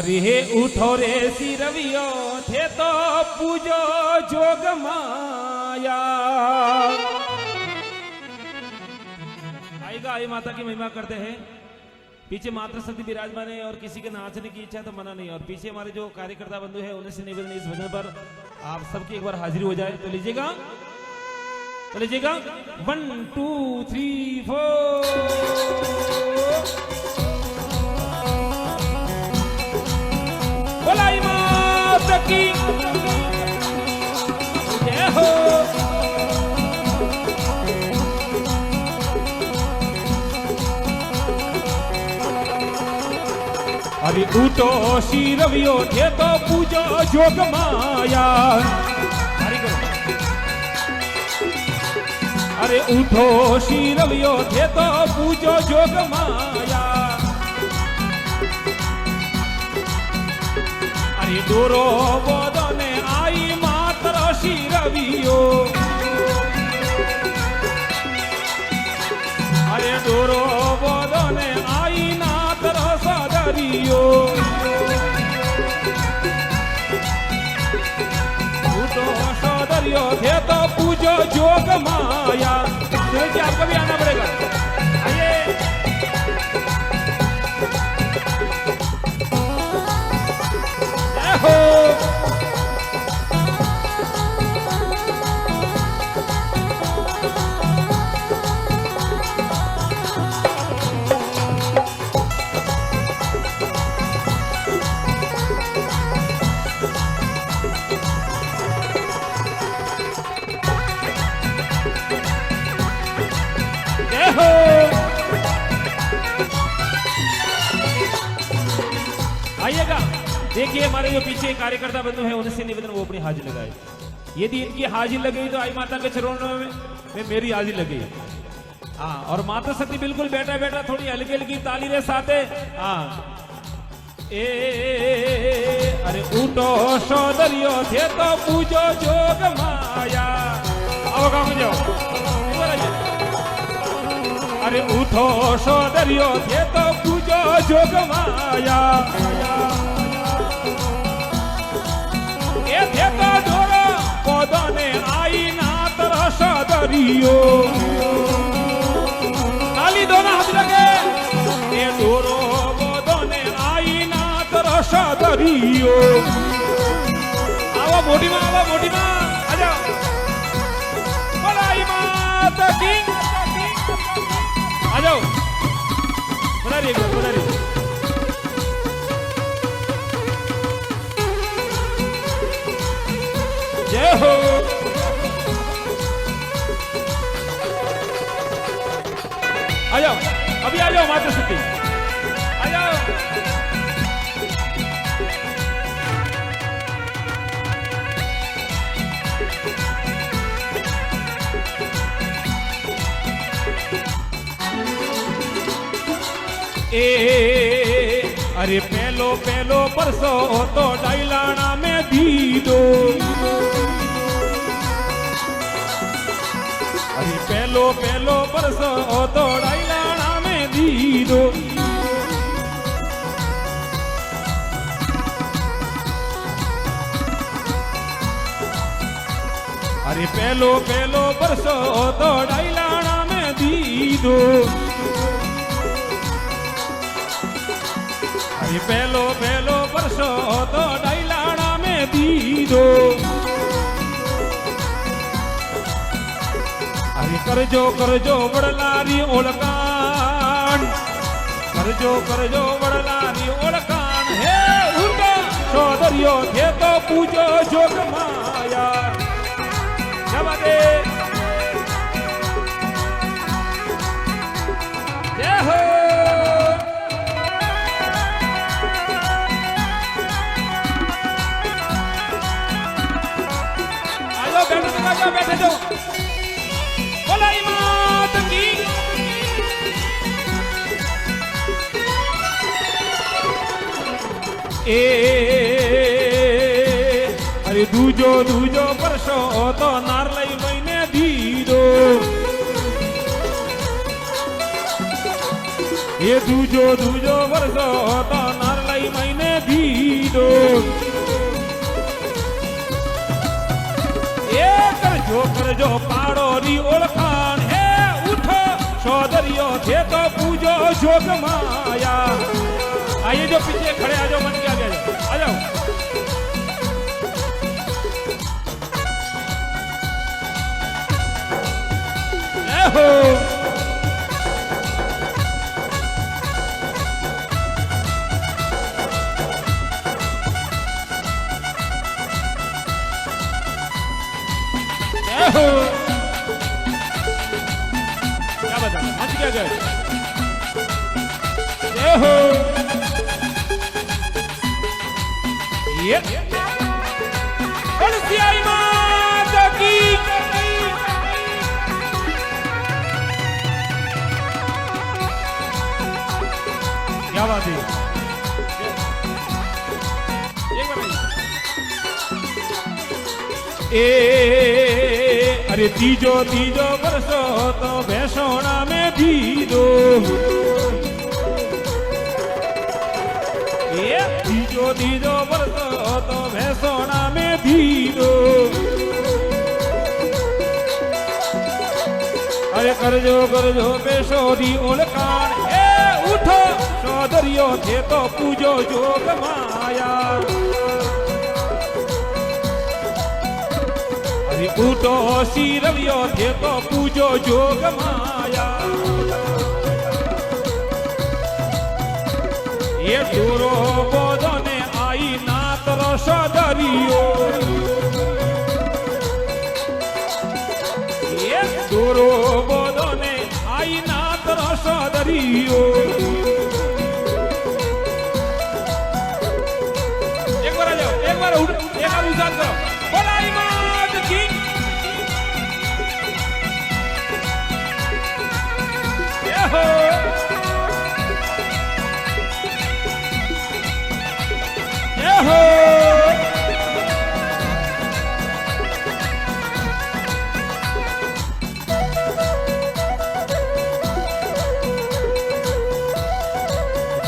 अरे हे उठो रे सिरवियो थे तो पूजो जोग माया। आएगा आई माता की महिमा करते हैं। पीछे माता शक्ति विराजमान है और किसी के नाचने की इच्छा तो मना नहीं। और पीछे हमारे जो कार्यकर्ता बंधु है उन्हें से निवेदन इस भजन पर आप सबकी एक बार हाजिरी हो जाए तो लीजिएगा 1 2 3 4 बोलाई माता की जय हो। अरे उठो शिरवियो थे तो पूजो जोग माया। अरे उठो शिरवियो थे तो पूजो जोग माया। अरे डोरो बोदने आई मातर शिरवियो। अरे डोरो बोदने आई नातर सदरियो। उठो सदरियो थे तो पूजो जोग माया। जी आपको भी आना पड़ेगा। आइए जय हो। आइएगा देखिए हमारे जो पीछे कार्यकर्ता बंधु हैं उनसे निवेदन वो अपनी हाजिर लगाए। यदि इनकी हाजिर लगी तो आई माता के चरणों में मेरी हाजिर लगी। हाँ और माता शक्ति बिल्कुल बैठा बैठा थोड़ी हल्की हल्की ताली रे साथे। हाँ अरे उठो सौदरियो थे तो पूजो जोग माया। आओ काम जाओ। अरे उठो सौदरियो थे तो पूजो जोग माया। ये थे तो डोरो बोदने आई नातर सदरियो। ताली दोनों हाथ लगे। ये डोरो बोदने आई नातर सदरियो। आओ मोटी माँ आ जाओ। बोलाई माता की आ जाओ। बना रही जय हो। आ जाओ अभी आ जाओ माता शक्ति आ जाओ। अरे पहलो परसो तो डाइलाना में दीदो। अरे पहलो परसो तो डाइलाना में दीदो। अरे पहलो परसो तो डाइलाना में दीदो। पहलो परसो तो डाइलाना में दीदो। अरे करजो बड़लारी ओलकान। करजो बड़लारी ओलकान। हे उठो सौदरियो थे तो पूजो जोग माया। जब दे जय हो। बैठे दो। बोलाई माता की अरे दूजो परसो तो नारलई महीने दीदो। ये दूजो वर्षो तो नारलई महीने दी દીધો એ કરજો કરજો પાડો ની ઓળખાણ હે ઉઠો સોદરિયો છે તો પૂજો જોગ માયા आइए जो पीछे खड़े आ जाओ मन के आगे आ जाओ हो क्या बता मंच के आगे हो ये आई माता की क्या बात है ए अरे तीजो तीजो बरसो तो भैंसोना में दीदो तीजो तीजो बरसो तो भैंसोना में दीदो अरे करजो करजो बेसोरी ओळखाण ए उठो सोदरियो थे तो पूजो जोग माया अरे उठो सीरवियो थे तो पूजो जोग माया ये दूरो बोधो ने आई नात सोदरियो ये दूरो बोधो ने आई नात सोदरियो एक बार आ जाओ एक बार उजान करो बोलाई मात की ये हो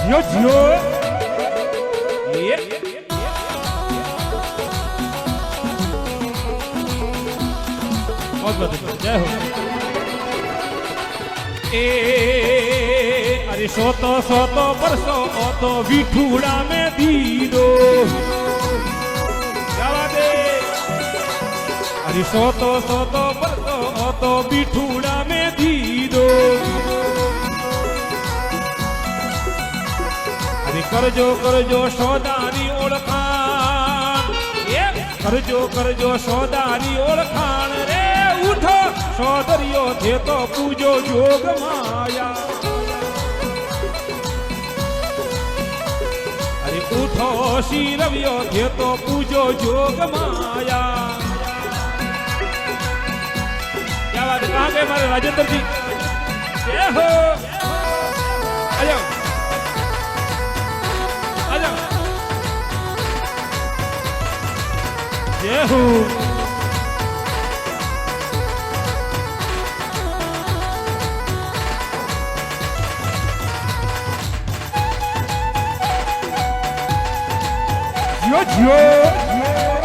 जियो जियो ये बहुत जय हो ए अरे सोतो सोतो परसो तो विठूड़ा में दीदो क्या बात है अरे सोतो सोतो परसो तो विठूड़ा में दीदो अरे करजो करजो सोदारी ओळखाण ये करजो करजो सोदारी ओळखाण रे उठो सोदरियो थे तो पूजो जोग माया अरे उठो सीरवियो थे तो पूजो जोग माया क्या बात है कहाँ गए हमारे राजेंद्र जी जय हो आ जाओ आ जाओ जय हो जियो जियो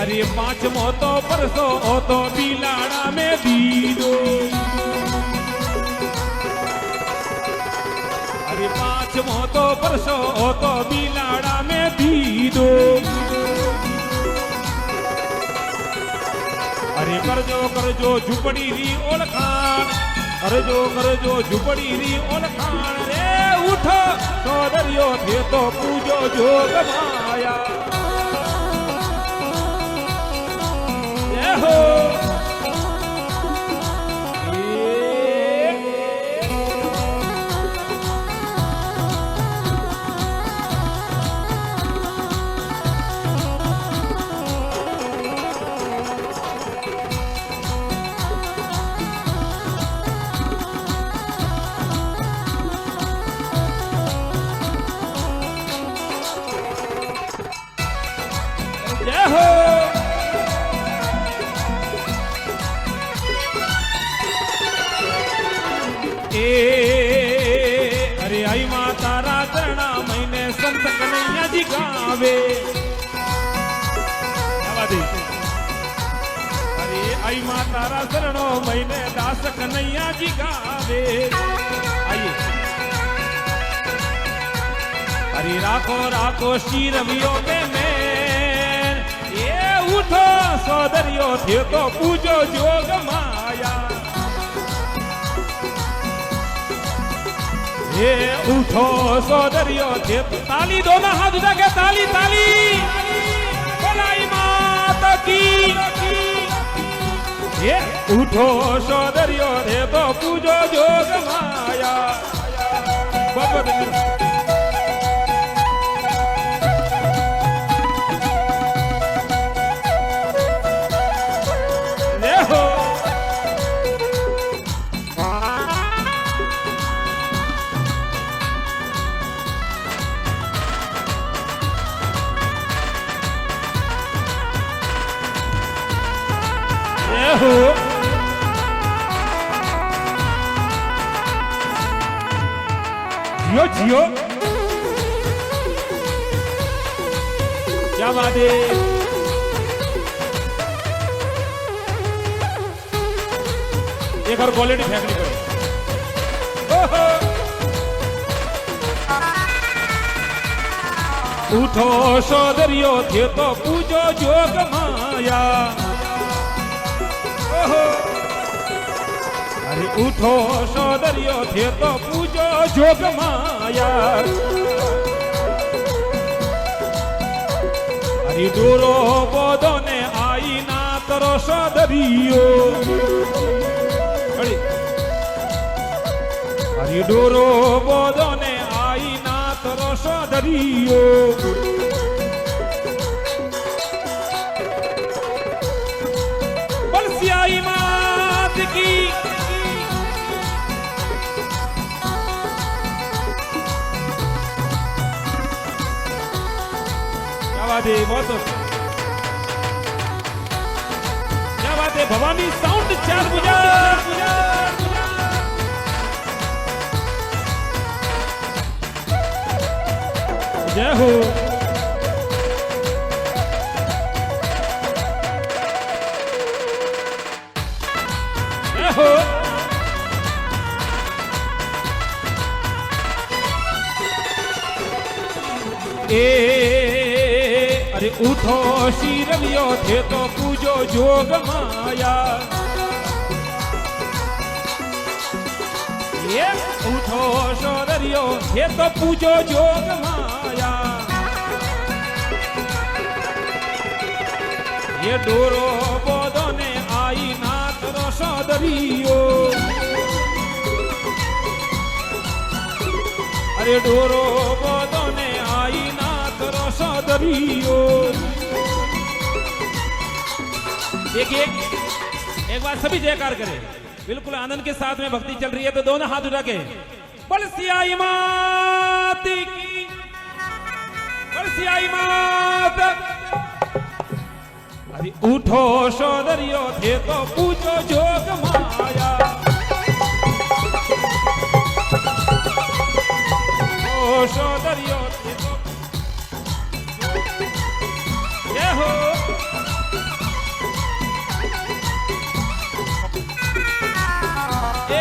अरे पांचमो तो परसो तो बिलाड़ा में दीदो अरे पांचमो तो परसो तो बिलाड़ा में दीदो अरे करजो करजो झुपड़ी री ओळखाण करजो झुपड़ी री ओळखाण रे उठो सोदरियो थे तो पूजो जोग माया जय हो जय એ અરે આઈ માં તારા ચરણા મહિને સંત કનૈયાજી ગાવે અરે આઈ માં તારા ચરણો મહિને દાસ કનૈયાજી ગાવે આઈએ અરે રાખો રાખો શ્રી રવિયો મેં એ ઉઠો સોદરિયો થયો તો પૂજો જોગ માયા ये उठो सोदरियो थे ताली दोनों हाथ उठा के ताली ताली बोलाई माता की ये उठो सोदरियो थे तो पूजो जोग माया बाबा जियो जियो क्या बात है एक और क्वालिटी फेंकनी पड़े उठो सोदरियो थे तो पूजो जोग माया अरे उठो सोदरियो थे तो पूजो जोग माया अरे डोरो बोधो ने आई ना तरो सोदरियो अरे डोरो बोधो ने आई ना तरो सोदरियो बलसियाई मात की क्या बात है बहुत क्या बात है भवानी साउंड चार बुझा जय हो जय हो अरे उठो श्री रवियो थे तो पूजो जोग माया ये उठो सोदरियो थे तो पूजो जोग माया ये डोरो बोधो ने आई नाथ रो सोदरियो अरे डोरो बोधो ने आई नाथ रो सोदरियो देखिए एक बार सभी जयकार करें बिल्कुल आनंद के साथ में भक्ति चल रही है तो दोनों हाथ उठा के बलसियाई मात की बलसियाई मात अरे उठो सोदरियो थे तो पूजो जोग माया ओ सोदरियो थे तो जय हो ए